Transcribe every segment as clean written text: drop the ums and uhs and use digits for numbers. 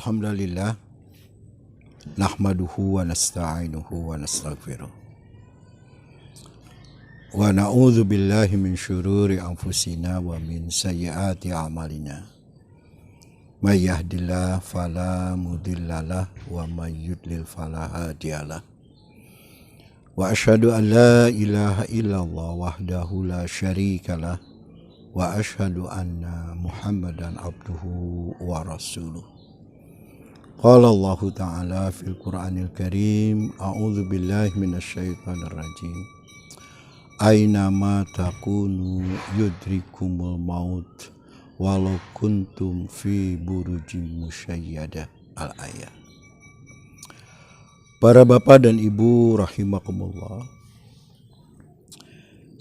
Alhamdulillah nahmaduhu wa nasta'inuhu wa nastaghfiruh wa na'udzu billahi min syururi anfusina wa min sayyiati a'malina. May yahdihillahu fala mudhillalah wa may yudlil fala hadiyalah. Wa asyhadu an la ilaha illallah wahdahu la syarikalah wa asyhadu anna Muhammadan abduhu wa rasuluh. Qala Allah Ta'ala fil Qur'anil Karim, a'udzu billahi minasyaitonir rajim. Aina ma takunu yudrikumul maut walau kuntum fi burujim musyayyadah. Al-ayat. Para bapak dan ibu rahimakumullah,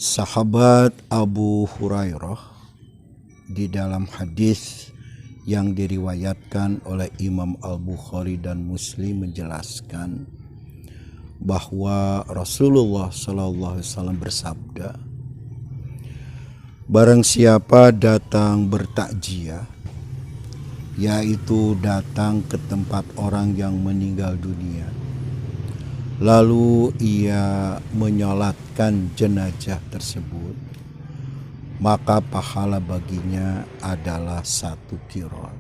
sahabat Abu Hurairah di dalam hadis yang diriwayatkan oleh Imam Al-Bukhari dan Muslim menjelaskan bahwa Rasulullah SAW bersabda, barang siapa datang bertakjiah, yaitu datang ke tempat orang yang meninggal dunia, lalu ia menyolatkan jenazah tersebut, maka pahala baginya adalah 1 qiraat.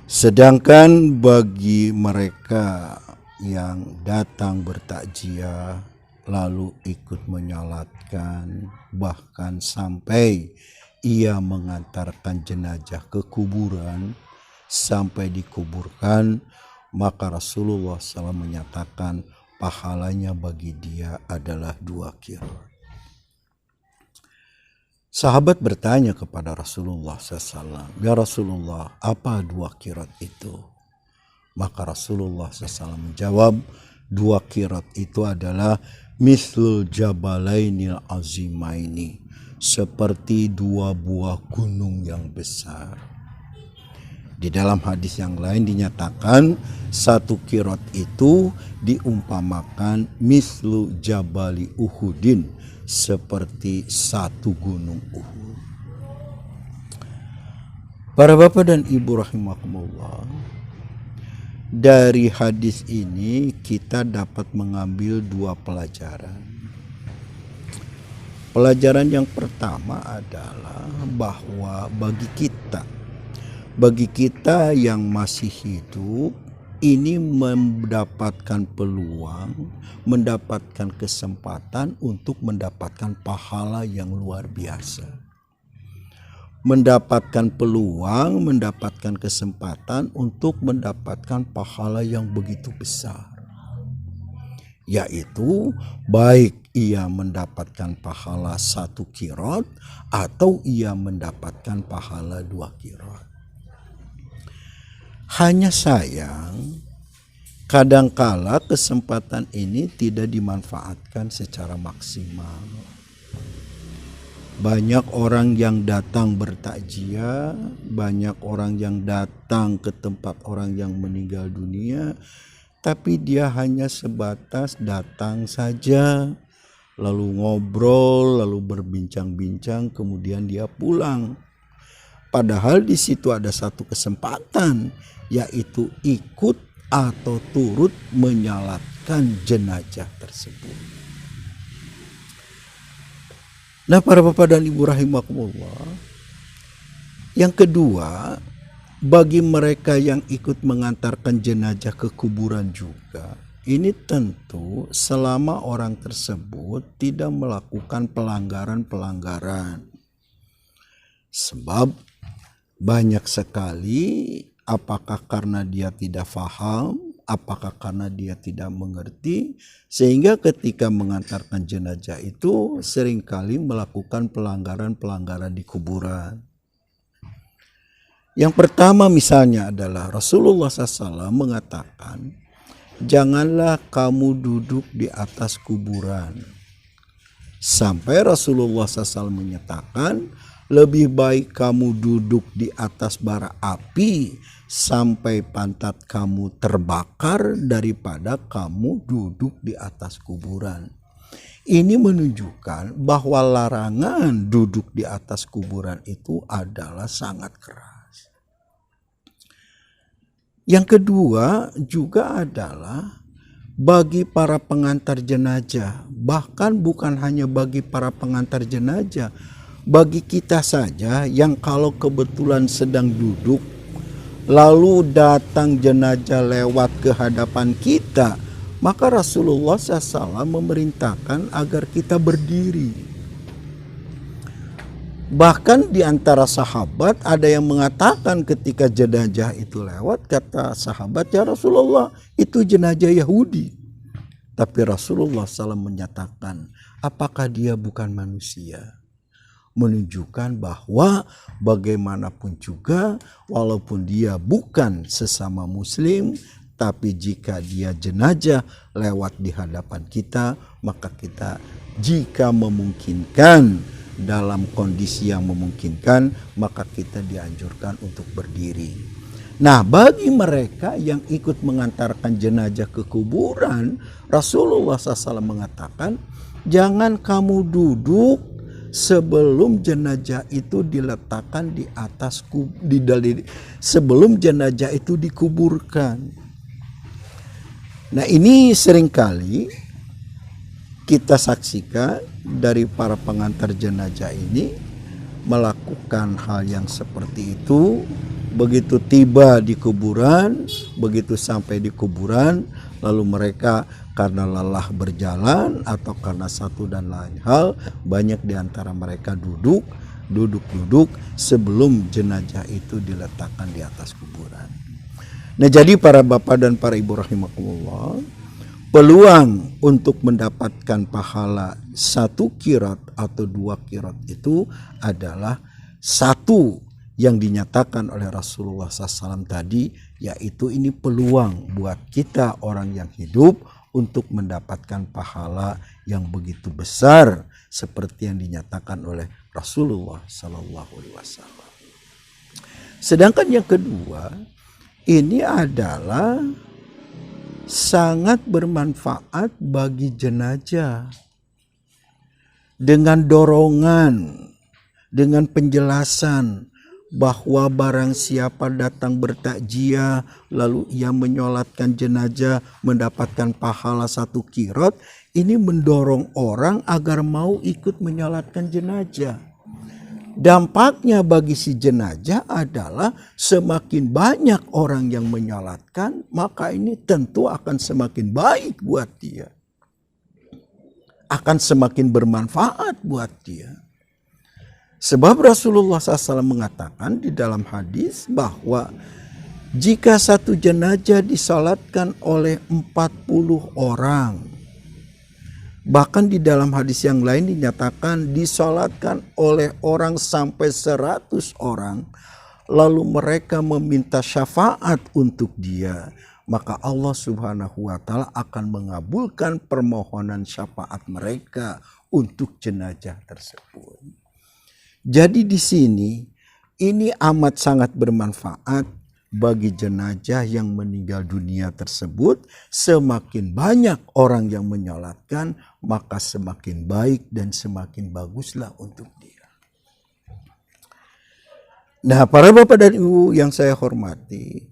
Sedangkan bagi mereka yang datang bertakjiah lalu ikut menyolatkan, bahkan sampai ia mengantarkan jenazah ke kuburan sampai dikuburkan, maka Rasulullah SAW menyatakan pahalanya bagi dia adalah 2 qiraat. Sahabat bertanya kepada Rasulullah SAW, ya Rasulullah, apa 2 qiraat itu? Maka Rasulullah SAW menjawab, 2 qiraat itu adalah mislul jabalainil azimaini, seperti 2 buah gunung yang besar. Di dalam hadis yang lain dinyatakan 1 qiraat itu diumpamakan mislu jabali Uhudin, seperti 1 gunung Uhud. Para bapak dan ibu rahimakumullah, dari hadis ini kita dapat mengambil 2 pelajaran. Pelajaran yang pertama adalah bahwa bagi kita yang masih hidup ini mendapatkan peluang, mendapatkan kesempatan untuk mendapatkan pahala yang luar biasa. Mendapatkan peluang, mendapatkan kesempatan untuk mendapatkan pahala yang begitu besar. Yaitu baik ia mendapatkan pahala 1 qiraat atau ia mendapatkan pahala 2 qiraat. Hanya sayang, kadangkala kesempatan ini tidak dimanfaatkan secara maksimal. Banyak orang yang datang bertakjiah, banyak orang yang datang ke tempat orang yang meninggal dunia, tapi dia hanya sebatas datang saja, lalu ngobrol, lalu berbincang-bincang, kemudian dia pulang. Padahal di situ ada 1 kesempatan, yaitu ikut atau turut menyalatkan jenazah tersebut. Nah, para bapak dan ibu rahimakumullah, yang kedua, bagi mereka yang ikut mengantarkan jenazah ke kuburan juga, ini tentu selama orang tersebut tidak melakukan pelanggaran-pelanggaran. Sebab banyak sekali, apakah karena dia tidak paham, apakah karena dia tidak mengerti, sehingga ketika mengantarkan jenazah itu seringkali melakukan pelanggaran-pelanggaran di kuburan. Yang pertama misalnya adalah Rasulullah SAW mengatakan, janganlah kamu duduk di atas kuburan. Sampai Rasulullah SAW menyatakan, lebih baik kamu duduk di atas bara api sampai pantat kamu terbakar daripada kamu duduk di atas kuburan. Ini menunjukkan bahwa larangan duduk di atas kuburan itu adalah sangat keras. Yang kedua juga adalah bagi para pengantar jenazah, bahkan bukan hanya bagi para pengantar jenazah, bagi kita saja yang kalau kebetulan sedang duduk, lalu datang jenazah lewat ke hadapan kita, maka Rasulullah SAW memerintahkan agar kita berdiri. Bahkan di antara sahabat ada yang mengatakan ketika jenazah itu lewat, kata sahabat, ya Rasulullah, itu jenazah Yahudi. Tapi Rasulullah SAW menyatakan, apakah dia bukan manusia? Menunjukkan bahwa bagaimanapun juga, walaupun dia bukan sesama muslim, tapi jika dia jenazah lewat di hadapan kita, maka kita jika memungkinkan, dalam kondisi yang memungkinkan, maka kita dianjurkan untuk berdiri. Nah, bagi mereka yang ikut mengantarkan jenazah ke kuburan, Rasulullah SAW mengatakan, jangan kamu duduk sebelum jenazah itu diletakkan di atas sebelum jenazah itu dikuburkan. Nah, ini seringkali kita saksikan dari para pengantar jenazah ini melakukan hal yang seperti itu. Begitu tiba di kuburan, begitu sampai di kuburan, lalu mereka karena lelah berjalan atau karena satu dan lain hal, banyak di antara mereka duduk sebelum jenazah itu diletakkan di atas kuburan. Nah, jadi para bapak dan para ibu rahimakumullah, peluang untuk mendapatkan pahala 1 qirat atau 2 qirat itu adalah satu yang dinyatakan oleh Rasulullah SAW tadi, yaitu ini peluang buat kita orang yang hidup untuk mendapatkan pahala yang begitu besar seperti yang dinyatakan oleh Rasulullah SAW. Sedangkan yang kedua, ini adalah sangat bermanfaat bagi jenazah. Dengan dorongan, dengan penjelasan bahwa barang siapa datang bertakziah lalu ia menyolatkan jenazah mendapatkan pahala 1 qirat, ini mendorong orang agar mau ikut menyolatkan jenazah. Dampaknya bagi si jenazah adalah semakin banyak orang yang menyolatkan, maka ini tentu akan semakin baik buat dia. Akan semakin bermanfaat buat dia. Sebab Rasulullah SAW mengatakan di dalam hadis bahwa jika satu jenazah disalatkan oleh 40 orang, bahkan di dalam hadis yang lain dinyatakan disalatkan oleh orang sampai 100 orang, lalu mereka meminta syafaat untuk dia, maka Allah Subhanahu wa Ta'ala akan mengabulkan permohonan syafaat mereka untuk jenazah tersebut. Jadi di sini ini amat sangat bermanfaat bagi jenazah yang meninggal dunia tersebut. Semakin banyak orang yang menyolatkan, maka semakin baik dan semakin baguslah untuk dia. Nah, para bapak dan ibu yang saya hormati,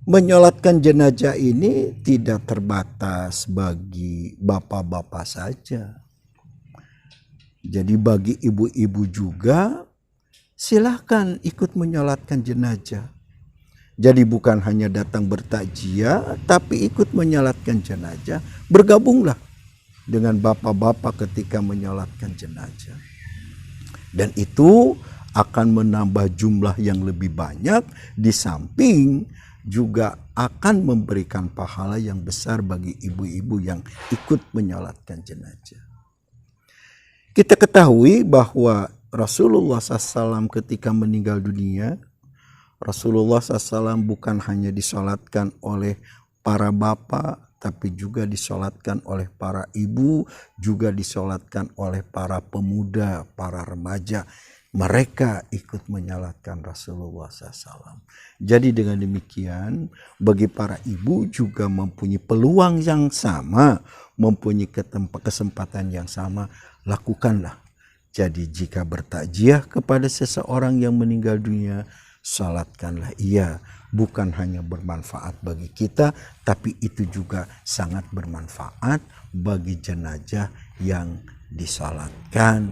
menyolatkan jenazah ini tidak terbatas bagi bapak-bapak saja. Jadi bagi ibu-ibu juga silahkan ikut menyolatkan jenazah. Jadi bukan hanya datang bertakziah, tapi ikut menyolatkan jenazah. Bergabunglah dengan bapak-bapak ketika menyolatkan jenazah. Dan itu akan menambah jumlah yang lebih banyak, di samping juga akan memberikan pahala yang besar bagi ibu-ibu yang ikut menyolatkan jenazah. Kita ketahui bahwa Rasulullah SAW ketika meninggal dunia, Rasulullah SAW bukan hanya disolatkan oleh para bapak, tapi juga disolatkan oleh para ibu, juga disolatkan oleh para pemuda, para remaja. Mereka ikut menyolatkan Rasulullah SAW. Jadi dengan demikian, bagi para ibu juga mempunyai peluang yang sama, mempunyai kesempatan yang sama, lakukanlah. Jadi jika bertakziah kepada seseorang yang meninggal dunia, salatkanlah ia. Bukan hanya bermanfaat bagi kita, tapi itu juga sangat bermanfaat bagi jenazah yang disalatkan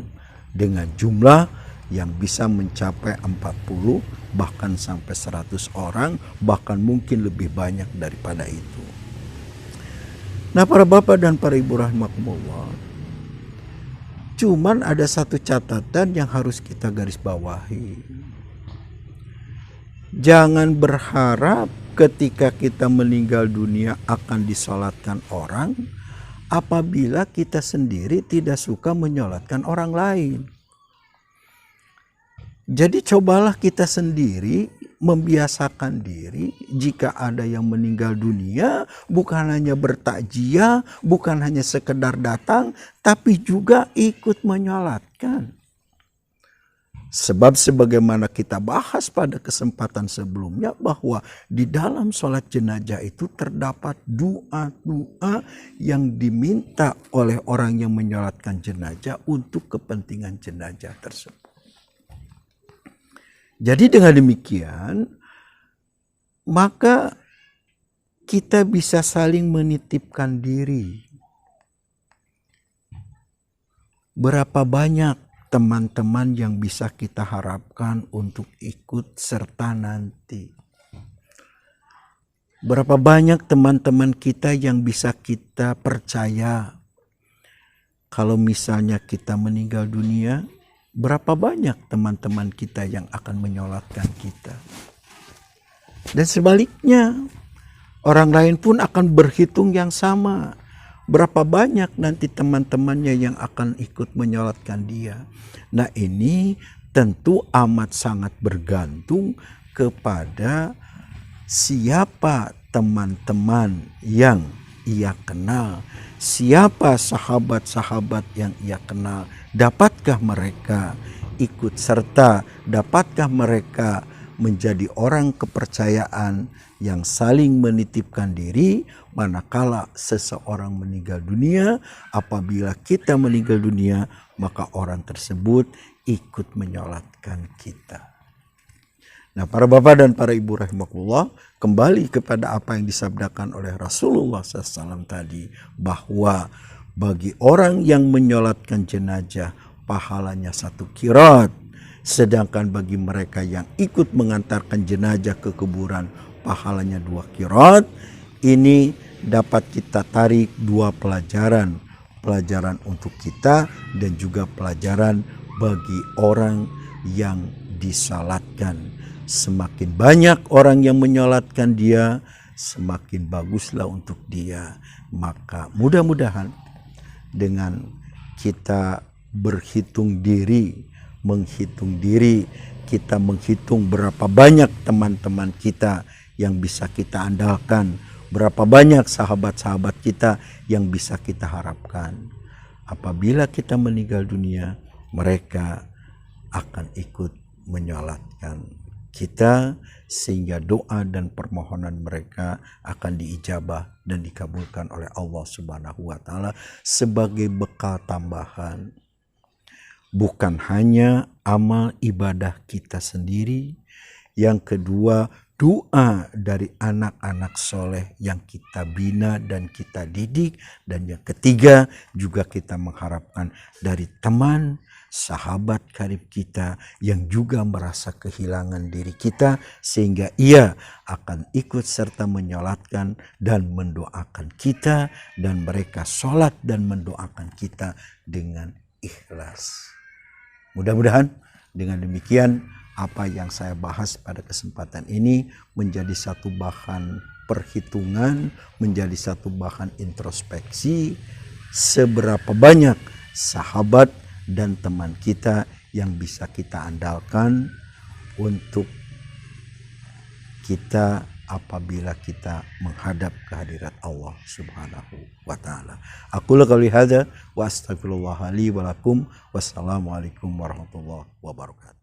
dengan jumlah yang bisa mencapai 40 bahkan sampai 100 orang, bahkan mungkin lebih banyak daripada itu. Nah, para bapak dan para ibu rahimakumullah, cuman ada satu catatan yang harus kita garis bawahi. Jangan berharap ketika kita meninggal dunia akan disolatkan orang apabila kita sendiri tidak suka menyolatkan orang lain. Jadi cobalah kita sendiri membiasakan diri jika ada yang meninggal dunia, bukan hanya bertakziah, bukan hanya sekedar datang, tapi juga ikut menyolatkan. Sebab sebagaimana kita bahas pada kesempatan sebelumnya, bahwa di dalam sholat jenazah itu terdapat doa-doa yang diminta oleh orang yang menyolatkan jenazah untuk kepentingan jenazah tersebut. Jadi dengan demikian, maka kita bisa saling menitipkan diri. Berapa banyak teman-teman yang bisa kita harapkan untuk ikut serta nanti? Berapa banyak teman-teman kita yang bisa kita percaya kalau misalnya kita meninggal dunia? Berapa banyak teman-teman kita yang akan menyolatkan kita? Dan sebaliknya, orang lain pun akan berhitung yang sama. Berapa banyak nanti teman-temannya yang akan ikut menyolatkan dia? Nah, ini tentu amat sangat bergantung kepada siapa teman-teman yang ia kenal, siapa sahabat-sahabat yang ia kenal. Dapatkah mereka ikut serta? Dapatkah mereka menjadi orang kepercayaan yang saling menitipkan diri manakala seseorang meninggal dunia? Apabila kita meninggal dunia, maka orang tersebut ikut menyolatkan kita. Nah, para bapak dan para ibu rahimakumullah, kembali kepada apa yang disabdakan oleh Rasulullah SAW tadi, bahwa bagi orang yang menyolatkan jenazah pahalanya 1 qirat, sedangkan bagi mereka yang ikut mengantarkan jenazah ke kuburan pahalanya 2 qirat. Ini dapat kita tarik 2 pelajaran, pelajaran untuk kita dan juga pelajaran bagi orang yang disalatkan. Semakin banyak orang yang menyolatkan dia, semakin baguslah untuk dia. Maka mudah-mudahan dengan kita berhitung diri, menghitung diri, kita menghitung berapa banyak teman-teman kita yang bisa kita andalkan, berapa banyak sahabat-sahabat kita yang bisa kita harapkan. Apabila kita meninggal dunia, mereka akan ikut menyolatkan kita, sehingga doa dan permohonan mereka akan diijabah dan dikabulkan oleh Allah Subhanahu wa Ta'ala sebagai bekal tambahan. Bukan hanya amal ibadah kita sendiri, yang kedua doa dari anak-anak soleh yang kita bina dan kita didik, dan yang ketiga juga kita mengharapkan dari teman, sahabat karib kita yang juga merasa kehilangan diri kita, sehingga ia akan ikut serta menyolatkan dan mendoakan kita, dan mereka sholat dan mendoakan kita dengan ikhlas. Mudah-mudahan dengan demikian apa yang saya bahas pada kesempatan ini menjadi satu bahan perhitungan, menjadi satu bahan introspeksi, seberapa banyak sahabat dan teman kita yang bisa kita andalkan untuk kita apabila kita menghadap kehadirat Allah Subhanahu wa Ta'ala. Aqulu qouli hadza wa astaghfirullah li wa lakum. Wassalamualaikum warahmatullahi wabarakatuh.